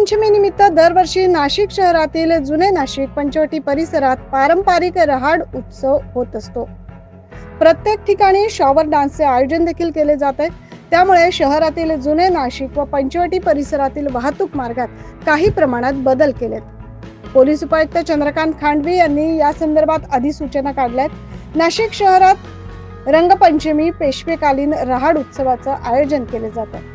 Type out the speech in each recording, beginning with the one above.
रंगपंचमी निमित्त दरवर्षी नाशिक शहरातील जुने नाशिक पंचवटी परिसरात पारंपरिक रहाड उत्सव होत असतो। प्रत्येक ठिकाणी शॉवर डान्सचे आयोजन देखील केले जाते। त्यामुळे शहरातील जुने नाशिक व पंचवटी परिसरातील वाहतूक मार्गात काही प्रमाणात बदल केलेत। पोलीस उपायुक्त चंद्रकांत खांडवी यांनी या संदर्भात अधिसूचना काढल्यात। नाशिक शहरात रंगपंचमी पेशवेकालीन रहाड उत्सवाचं आयोजन केले जातं।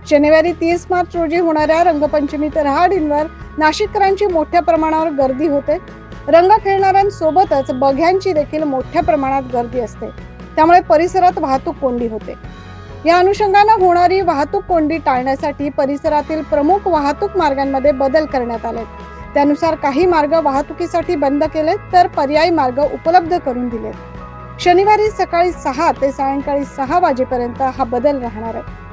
शनिवारी 30 मार्च रोजी होणाऱ्या रंगपंचमीत रहाडींवर नाशिककरांची मोठ्या प्रमाणावर गर्दी होते। रंग खेळणाऱ्यांसोबतच बघ्यांची देखील मोठ्या प्रमाणात गर्दी असते। त्यामुळे परिसरात वाहतूक कोंडी होते। या अनुषंगाने होणारी वाहतूक कोंडी टाळण्यासाठी परिसरातील प्रमुख वाहतूक मार्गांमध्ये बदल करण्यात आले। त्यानुसार काही मार्ग वाहतुकीसाठी बंद केले तर पर्यायी मार्ग उपलब्ध करून दिले। शनिवारी सकाळी 6 ते सायंकाळी 6 वाजेपर्यंत हा बदल राहणार आहे।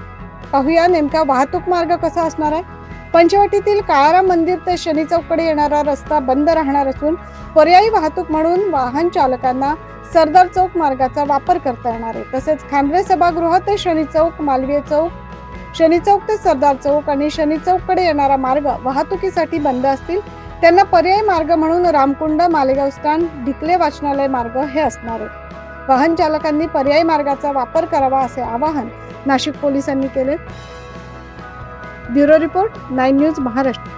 पाहूया नेमका वाहतूक मार्ग कसा असणार आहे। पंचवटीतील काळाराम मंदिर ते शनी चौककडे येणारा रस्ता बंद राहणार असून पर्यायी वाहतूक म्हणून वाहन चालकांना सरदार चौक मार्गाचा वापर करता येणार आहे। तसेच खांद्रे सभागृह ते शनी चौक, मालवीय चौक, शनी चौक ते सरदार चौक आणि शनी चौककडे येणारा मार्ग वाहतुकीसाठी बंद असतील। त्यांना पर्यायी मार्ग म्हणून रामकुंड, मालेगाव स्टँड, ढिकले वाचनालय मार्ग हे असणार आहे। वाहन चालकांनी पर्यायी मार्गाचा वापर करावा असे आवाहन नाशिक पोलिसांनी केले। Bureau report 9 news Maharashtra.